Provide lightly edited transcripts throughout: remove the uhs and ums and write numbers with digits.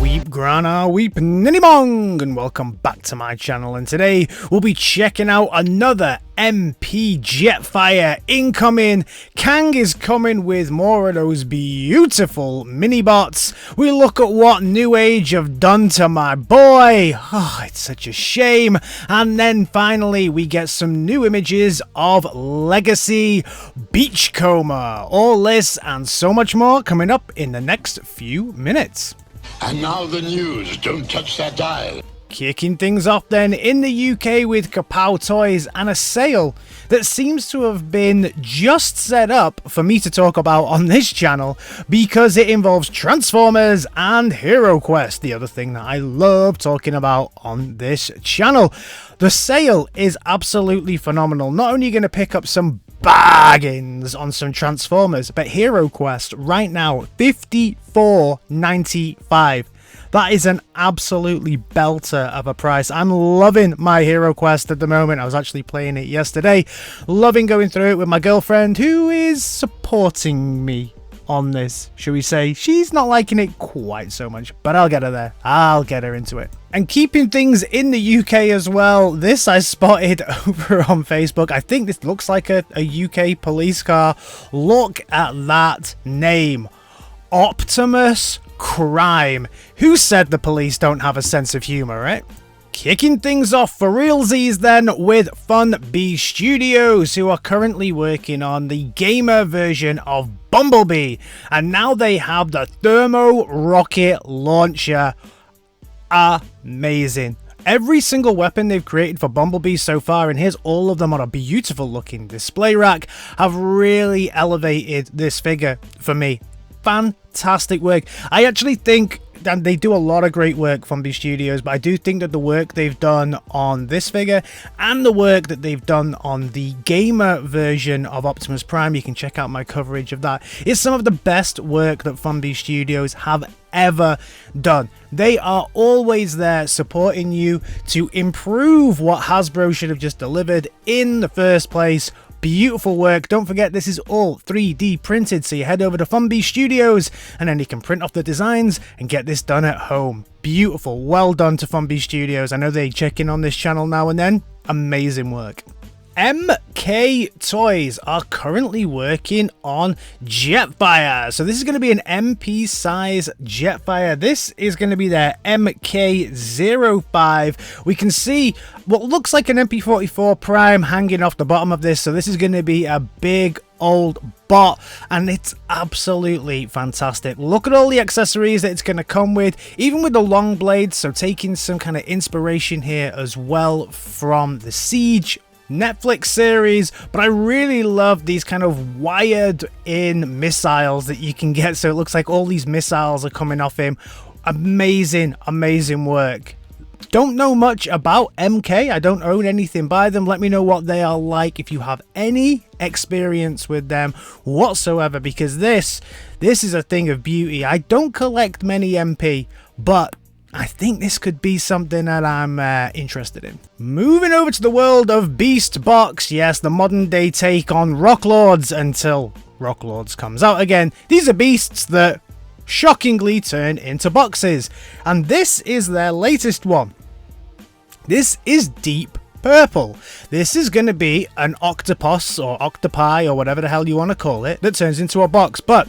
Weep Grana Weep Ninimong, and welcome back to my channel, and today we'll be checking out another MP Jetfire incoming. Cang is coming with more of those beautiful mini bots. We look at what Newage have done to my boy. Oh, it's such a shame. And then finally we get some new images of Legacy Beachcomber. All this and so much more coming up in the next few minutes. And now the news. Don't touch that dial. Kicking things off then in the UK with Cang Toys and a sale that seems to have been just set up for me to talk about on this channel because it involves Transformers and Hero Quest, the other thing that I love talking about on this channel. The sale is absolutely phenomenal. Not only are you going to pick up some bargains on some Transformers, but Hero Quest right now $54.95. That is an absolutely belter of a price. I'm loving my Hero Quest at the moment. I was actually playing it yesterday. Loving going through it with my girlfriend, who is supporting me on this, shall we say. She's not liking it quite so much, but I'll get her there. I'll get her into it. And keeping things in the UK as well, this I spotted over on Facebook. I think this looks like a UK police car. Look at that name. Optimus Prime. Who said the police don't have a sense of humor, right? Kicking things off for realsies then with Funbie Studios, who are currently working on the gamer version of Bumblebee, and now they have the thermo rocket launcher. Amazing. Every single weapon they've created for Bumblebee so far, and here's all of them on a beautiful looking display rack, have really elevated this figure for me. Fantastic work. I actually think that they do a lot of great work from Funbie Studios, but I do think that the work they've done on this figure and the work that they've done on the gamer version of Optimus Prime, you can check out my coverage of that, is some of the best work that Funbie Studios have ever done. They are always there supporting you to improve what Hasbro should have just delivered in the first place. Beautiful work. Don't forget, this is all 3D printed, so you head over to Funbie Studios and then you can print off the designs and get this done at home. Beautiful. Well done to Funbie Studios. I know they check in on this channel now and then. Amazing work. MK Toys are currently working on Jetfire. So this is going to be an MP size Jetfire. This is going to be their MK05. We can see what looks like an MP44 Prime hanging off the bottom of this. So this is going to be a big old bot, and it's absolutely fantastic. Look at all the accessories that it's going to come with, even with the long blades. So taking some kind of inspiration here as well from the Siege Netflix series, but I really love these kind of wired in missiles that you can get, so it looks like all these missiles are coming off him. Amazing work. Don't know much about MK. I don't own anything by them. Let me know what they are like if you have any experience with them whatsoever, because this is a thing of beauty. I don't collect many MP, but I think this could be something that I'm interested in. Moving over to the world of BeastBox. Yes, the modern day take on Rocklords until Rocklords comes out again. These are beasts that shockingly turn into boxes. And this is their latest one. This is Deep Purple. This is going to be an octopus or octopi or whatever the hell you want to call it that turns into a box. But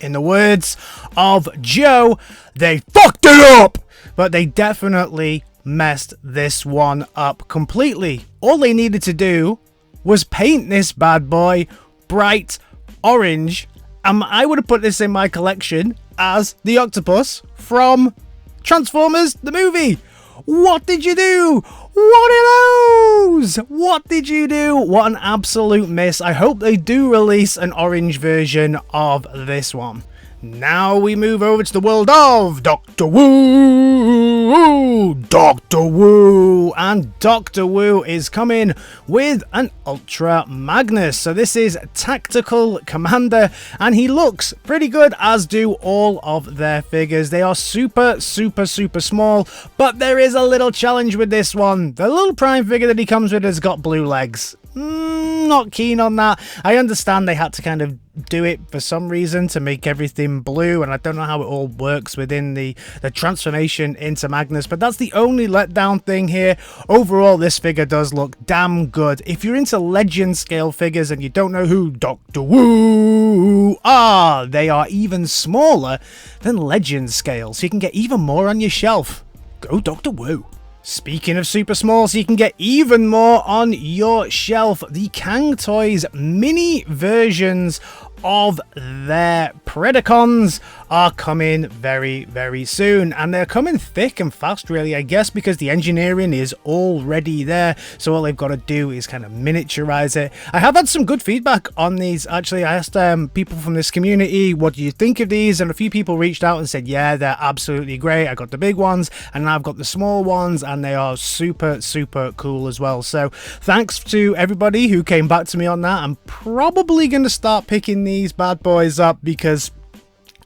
in the words of Joe, they fucked it up! But they definitely messed this one up completely. All they needed to do was paint this bad boy bright orange. I would have put this in my collection as the octopus from Transformers the movie. What did you do? What are those? What did you do? What an absolute miss. I hope they do release an orange version of this one. Now we move over to the world of Dr. Wu! Dr. Wu! And Dr. Wu is coming with an Ultra Magnus. So this is Tactical Commander, and he looks pretty good, as do all of their figures. They are super small, but there is a little challenge with this one. The little Prime figure that he comes with has got blue legs. Not keen on that. I understand they had to kind of do it for some reason to make everything blue, and I don't know how it all works within the transformation into Magnus, but that's the only letdown thing here. Overall, this figure does look damn good. If you're into legend scale figures and you don't know who Dr. Wu are, they are even smaller than legend scale, so you can get even more on your shelf. Go Dr. Wu. Speaking of super small, so you can get even more on your shelf, the Cang Toys mini versions of their Predacons are coming very, very soon, and they're coming thick and fast, really, I guess, because the engineering is already there, so all they've got to do is kind of miniaturize it. I have had some good feedback on these. Actually, I asked people from this community, what do you think of these, and a few people reached out and said, yeah, they're absolutely great. I got the big ones, and now I've got the small ones, and they are super, super cool as well. So thanks to everybody who came back to me on that. I'm probably going to start picking these bad boys up because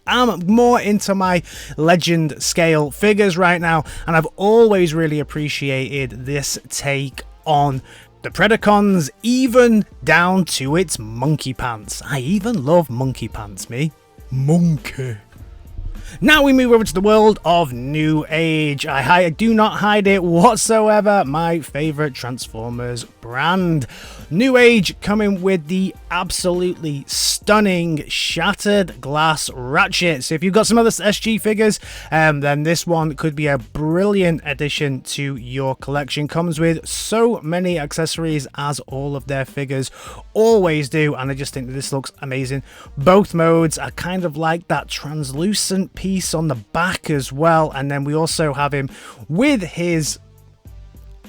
I'm more into my legend scale figures right now, and I've always really appreciated this take on the Predacons, even down to its monkey pants. I even love monkey pants, me. Monkey. Now we move over to the world of Newage. I do not hide it whatsoever. My favorite Transformers brand. Newage coming with the absolutely stunning shattered glass Ratchet. So if you've got some other SG figures, then this one could be a brilliant addition to your collection. Comes with so many accessories, as all of their figures always do, and I just think that this looks amazing. Both modes are kind of like that translucent piece on the back as well, and then we also have him with his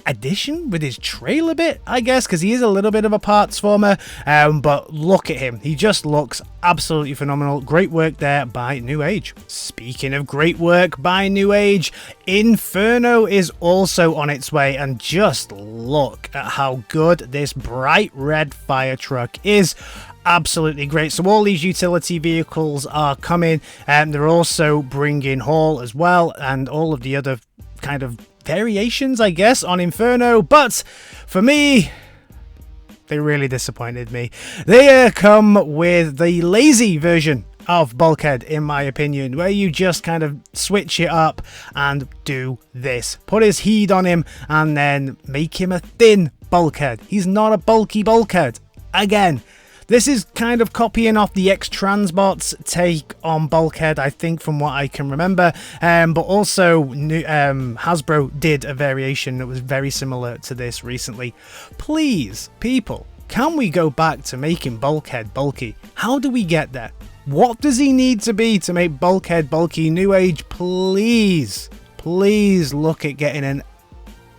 addition, with his trailer bit, I guess, because he is a little bit of a parts former, but look at him, he just looks absolutely phenomenal. Great work there by Newage. Speaking of great work by Newage, Inferno is also on its way, and just look at how good this bright red fire truck is. Absolutely great. So all these utility vehicles are coming, and they're also bringing Hall as well, and all of the other kind of variations, I guess, on Inferno. But for me, they really disappointed me. They come with the lazy version of Bulkhead, in my opinion, where you just kind of switch it up and do this. Put his heat on him and then make him a thin Bulkhead. He's not a bulky Bulkhead. Again, this is kind of copying off the X-Transbot's take on Bulkhead, I think, from what I can remember. But also, Hasbro did a variation that was very similar to this recently. Please, people, can we go back to making Bulkhead bulky? How do we get there? What does he need to be to make Bulkhead bulky? Newage, please, please look at getting an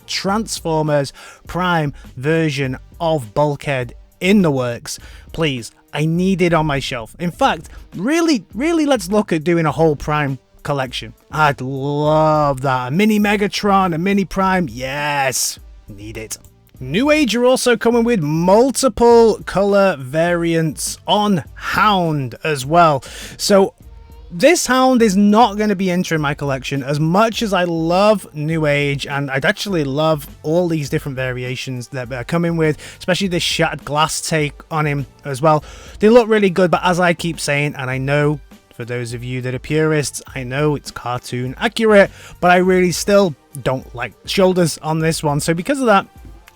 Transformers Prime version of Bulkhead in the works. Please, I need it on my shelf. In fact, really let's look at doing a whole Prime collection. I'd love that. A mini Megatron, a mini Prime, yes, need it. Newage are also coming with multiple color variants on Hound as well. So this Hound is not going to be entering my collection. As much as I love Newage, and I'd actually love all these different variations that they're coming with, especially this shattered glass take on him as well. They look really good, but as I keep saying, and I know for those of you that are purists, I know it's cartoon accurate, but I really still don't like the shoulders on this one. So because of that,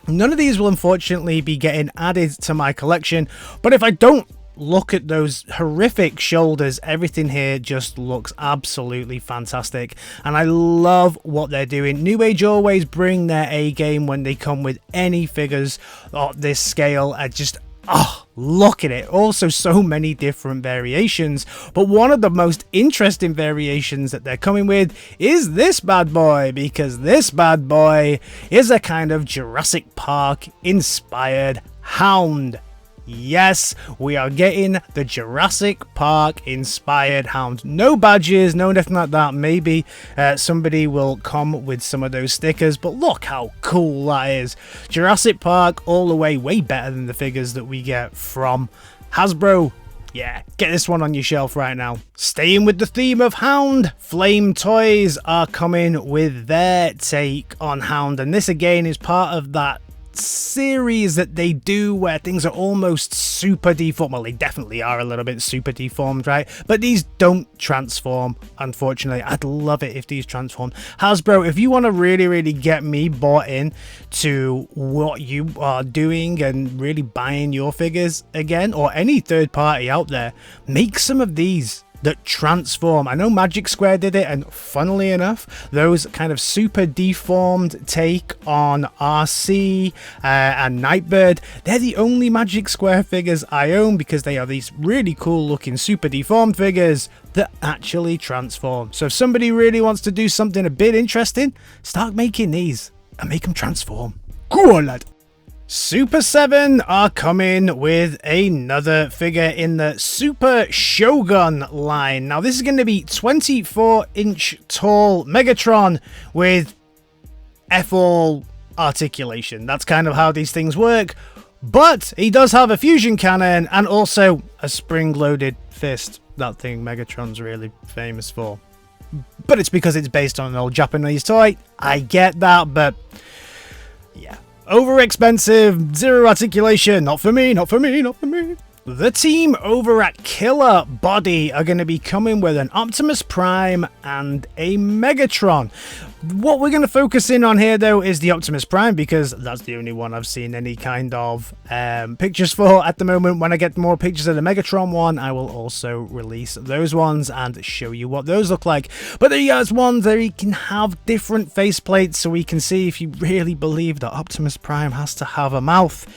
none of these will unfortunately be getting added to my collection. But if I don't look at those horrific shoulders, everything here just looks absolutely fantastic, and I love what they're doing. Newage always bring their A game when they come with any figures of this scale. I just, look at it. Also, so many different variations, but one of the most interesting variations that they're coming with is this bad boy, because this bad boy is a kind of Jurassic Park inspired Hound. Yes, we are getting the Jurassic Park inspired Hound. No badges, no nothing like that. Maybe somebody will come with some of those stickers, but look how cool that is. Jurassic Park all the way, way better than the figures that we get from Hasbro. Yeah, get this one on your shelf right now. Staying with the theme of Hound, FlameToys are coming with their take on Hound, and this again is part of that series that they do where things are almost super deformed. Well, they definitely are a little bit super deformed, right? But these don't transform, unfortunately. I'd love it if these transform. Hasbro, if you want to really get me bought in to what you are doing and really buying your figures again, or any third party out there, make some of these that transform. I know Magic Square did it, and funnily enough, those kind of super deformed take on RC and Nightbird, they're the only Magic Square figures I own, because they are these really cool looking super deformed figures that actually transform. So if somebody really wants to do something a bit interesting, start making these and make them transform. Go on, lad. Super 7 are coming with another figure in the Super Shogun line. Now this is going to be 24-inch tall Megatron with F-all articulation. That's kind of how these things work. But he does have a fusion cannon and also a spring-loaded fist. That thing Megatron's really famous for. But it's because it's based on an old Japanese toy. I get that, but yeah. Over expensive, zero articulation, not for me, not for me, not for me. The team over at Killer Body are going to be coming with an Optimus Prime and a Megatron. What we're going to focus in on here, though, is the Optimus Prime, because that's the only one I've seen any kind of pictures for at the moment. When I get more pictures of the Megatron one, I will also release those ones and show you what those look like. But there's ones that you can have different faceplates, so we can see if you really believe that Optimus Prime has to have a mouth.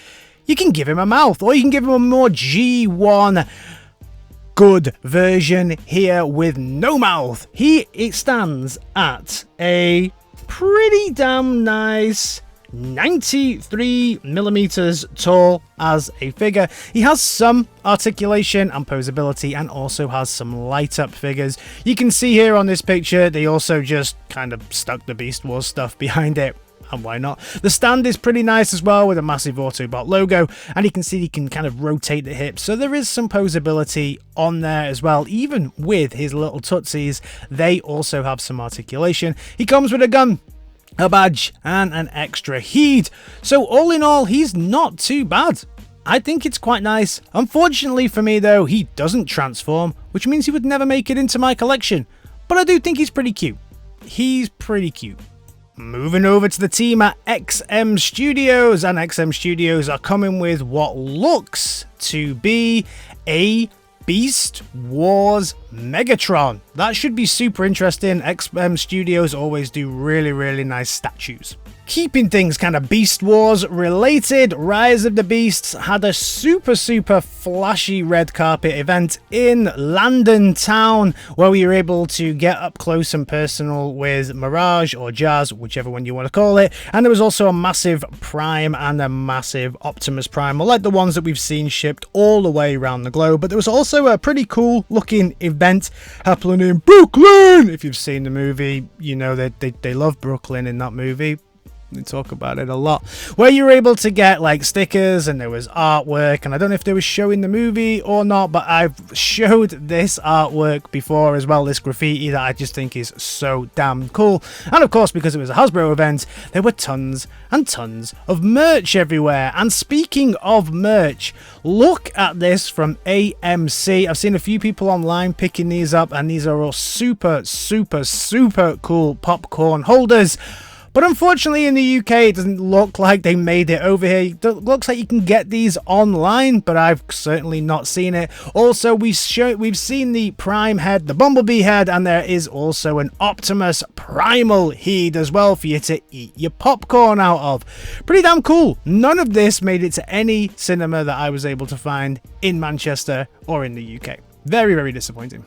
You can give him a mouth, or you can give him a more G1 good version here with no mouth. It stands at a pretty damn nice 93 millimeters tall as a figure. He has some articulation and posability, and also has some light up figures. You can see here on this picture, they also just kind of stuck the Beast Wars stuff behind it. And why not? The stand is pretty nice as well, with a massive Autobot logo, and you can see he can kind of rotate the hips, so there is some posability on there as well. Even with his little tootsies, they also have some articulation. He comes with a gun, a badge, and an extra heat. So all in all, he's not too bad. I think it's quite nice. Unfortunately for me though, he doesn't transform, which means he would never make it into my collection. But I do think he's pretty cute. He's pretty cute. Moving over to the team at XM Studios, and XM Studios are coming with what looks to be a Beast Wars Megatron. That should be super interesting. XM Studios always do really nice statues. Keeping things kind of Beast Wars related, Rise of the Beasts had a super flashy red carpet event in London town, where we were able to get up close and personal with Mirage or Jazz, whichever one you want to call it. And there was also a massive Prime and a massive Optimus Primal, like the ones that we've seen shipped all the way around the globe. But there was also a pretty cool looking event happening in Brooklyn. If you've seen the movie, you know that they love Brooklyn in that movie. They talk about it a lot, where you were able to get like stickers, and there was artwork, and I don't know if they were showing the movie or not, but I've showed this artwork before as well, this graffiti that I just think is so damn cool. And of course, because it was a Hasbro event, there were tons and tons of merch everywhere. And speaking of merch, look at this from AMC. I've seen a few people online picking these up, and these are all super cool popcorn holders. But unfortunately in the UK, it doesn't look like they made it over here. It looks like you can get these online, but I've certainly not seen it. Also, we've seen the Prime head, the Bumblebee head, and there is also an Optimus Primal head as well for you to eat your popcorn out of. Pretty damn cool. None of this made it to any cinema that I was able to find in Manchester or in the UK. Very disappointing.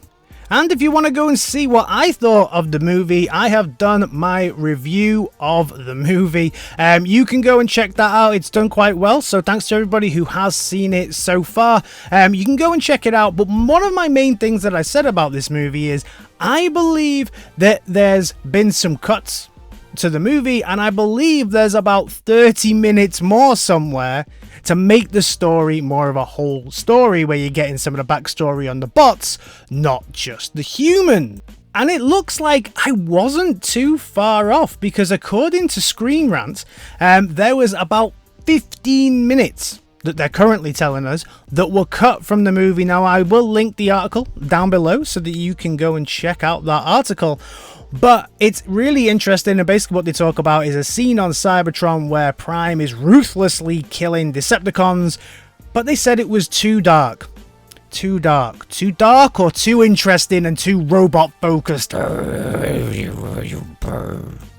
And if you want to go and see what I thought of the movie, I have done my review of the movie. You can go and check that out. It's done quite well, so thanks to everybody who has seen it so far. You can go and check it out. But one of my main things that I said about this movie is I believe that there's been some cuts to the movie, and I believe there's about 30 minutes more somewhere to make the story more of a whole story, where you're getting some of the backstory on the bots, not just the human. And it looks like I wasn't too far off, because according to Screen Rant, there was about 15 minutes that they're currently telling us that were cut from the movie. Now, I will link the article down below so that you can go and check out that article. But it's really interesting, and basically what they talk about is a scene on Cybertron where Prime is ruthlessly killing Decepticons, but they said it was too dark. Too dark. Too dark or too interesting and too robot focused?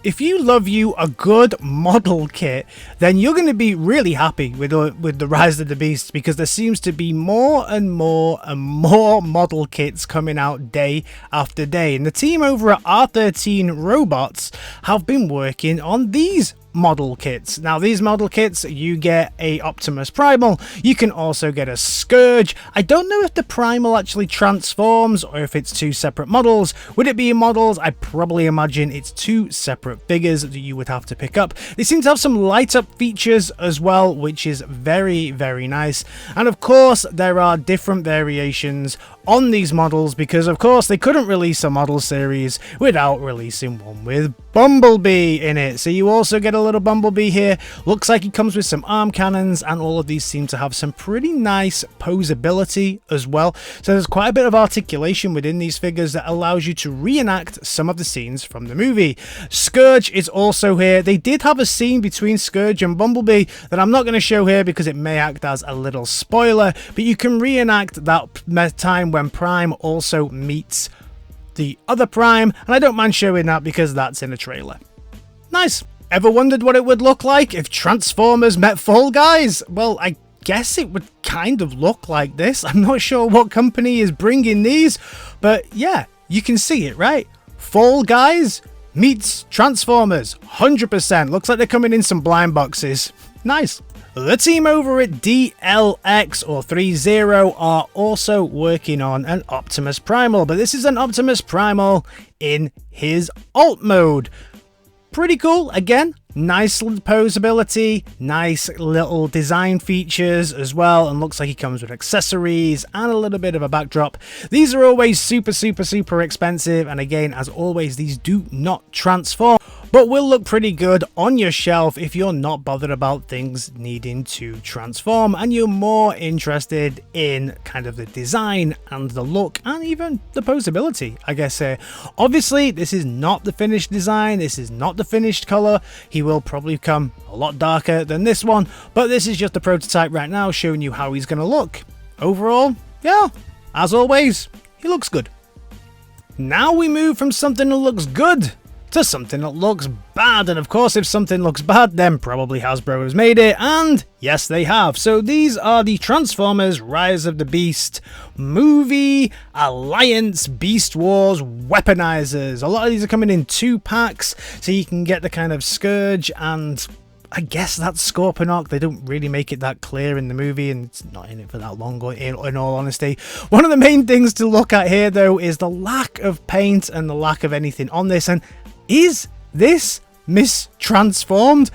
If you love you a good model kit, then you're going to be really happy with the Rise of the Beasts, because there seems to be more and more and more model kits coming out day after day. And the team over at R13 Robots have been working on these model kits. Now, these model kits, you get a Optimus Primal, you can also get a Scourge. I don't know if the Primal actually transforms or if it's two separate models. Would it be in models? I probably imagine it's two separate figures that you would have to pick up. They seem to have some light up features as well, which is very, very nice. And of course, there are different variations on these models, because of course they couldn't release a model series without releasing one with Bumblebee in it. So you also get a little Bumblebee here. Looks like he comes with some arm cannons, and all of these seem to have some pretty nice posability as well. So there's quite a bit of articulation within these figures that allows you to reenact some of the scenes from the movie. Scourge is also here. They did have a scene between Scourge and Bumblebee that I'm not going to show here because it may act as a little spoiler, but you can reenact that time when Prime also meets the other Prime, and I don't mind showing that because that's in a trailer. Nice. Ever wondered what it would look like if Transformers met Fall Guys? Well, I guess it would kind of look like this. I'm not sure what company is bringing these, but yeah, you can see it, right? Fall Guys meets Transformers, 100%. Looks like they're coming in some blind boxes. Nice. The team over at DLX or Threezero are also working on an Optimus Primal, but this is an Optimus Primal in his alt mode. Pretty cool. Again, nice posability, nice little design features as well, and looks like he comes with accessories and a little bit of a backdrop. These are always super expensive, and again, as always, these do not transform, but will look pretty good on your shelf if you're not bothered about things needing to transform and you're more interested in kind of the design and the look and even the posability, I guess. Obviously, this is not the finished design, this is not the finished color. He will probably come a lot darker than this one, but this is just a prototype right now showing you how he's going to look. Overall, yeah, as always, he looks good. Now we move from something that looks good to something that looks bad, and of course if something looks bad then probably Hasbro has made it, and yes they have. So these are the Transformers Rise of the Beast Movie Alliance Beast Wars weponizers. A lot of these are coming in 2 packs, so you can get the kind of Scourge and I guess that's Scorponok. They don't really make it that clear in the movie, and it's not in it for that long, in all honesty. One of the main things to look at here though is the lack of paint and the lack of anything on this. And is this mistransformed?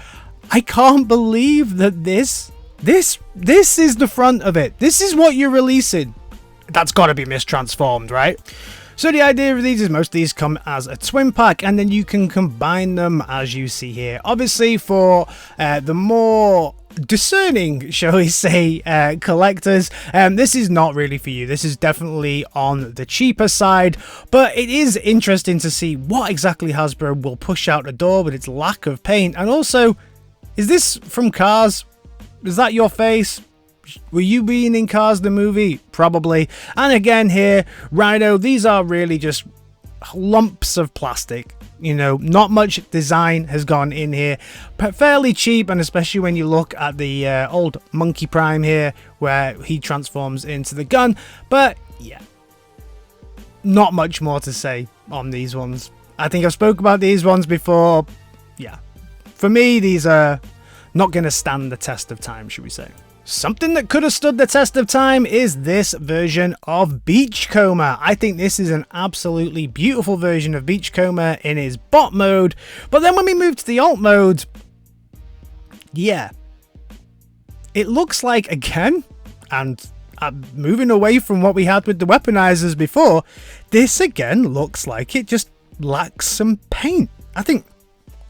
I can't believe that this is the front of it. This is what you're releasing. That's got to be mistransformed, right? So the idea of these is most of these come as a twin pack, and then you can combine them as you see here. Obviously for the more discerning, shall we say, collectors, this is not really for you. This is definitely on the cheaper side, but it is interesting to see what exactly Hasbro will push out the door with its lack of paint. And also, is this from Cars? Is that your face? Were you being in Cars the movie? Probably. And again here, Rhino, these are really just lumps of plastic. You know, not much design has gone in here. Fairly cheap, and especially when you look at the old Monkey Prime here, where he transforms into the gun. But yeah, not much more to say on these ones. I think I've spoke about these ones before. Yeah, for me, these are not going to stand the test of time, should we say. Something that could have stood the test of time is this version of Beachcomber. I think this is an absolutely beautiful version of Beachcomber in his bot mode. But then when we move to the alt mode, yeah, it looks like, again, and moving away from what we had with the weaponizers before, this again looks like it just lacks some paint. I think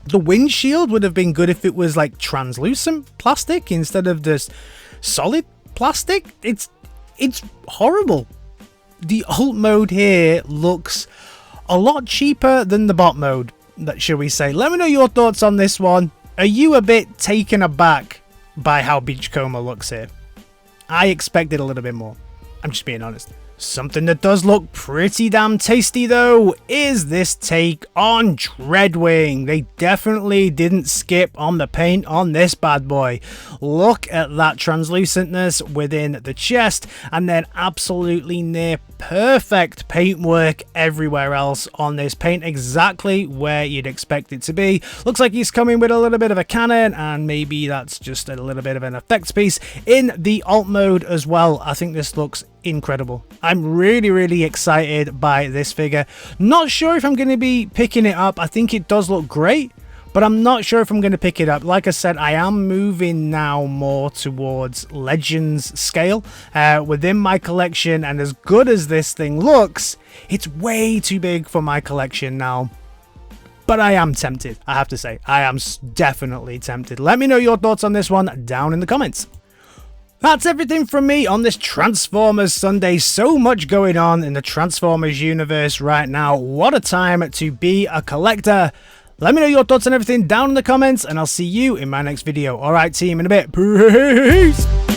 The windshield would have been good if it was like translucent plastic instead of this solid plastic. It's horrible. The alt mode here looks a lot cheaper than the bot mode, shall we say. Let me know your thoughts on this one. Are you a bit taken aback by how Beachcomber looks here? I expected a little bit more. I'm just being honest. Something that does look pretty damn tasty though is this take on Dredwing. They definitely didn't skip on the paint on this bad boy. Look at that translucentness within the chest, and then absolutely near perfect paintwork everywhere else on this paint, exactly where you'd expect it to be. Looks like he's coming with a little bit of a cannon, and maybe that's just a little bit of an effects piece in the alt mode as well. I think this looks incredible. I'm really excited by this figure. Not sure if I'm going to be picking it up. I think it does look great, but I'm not sure if I'm going to pick it up. Like I said, I am moving now more towards Legends scale within my collection, and as good as this thing looks, it's way too big for my collection now. But I am tempted, I have to say. I am definitely tempted. Let me know your thoughts on this one down in the comments. That's everything from me on this Transformers Sunday. So much going on in the Transformers universe right now. What a time to be a collector. Let me know your thoughts on everything down in the comments, and I'll see you in my next video. Alright team, in a bit. Peace!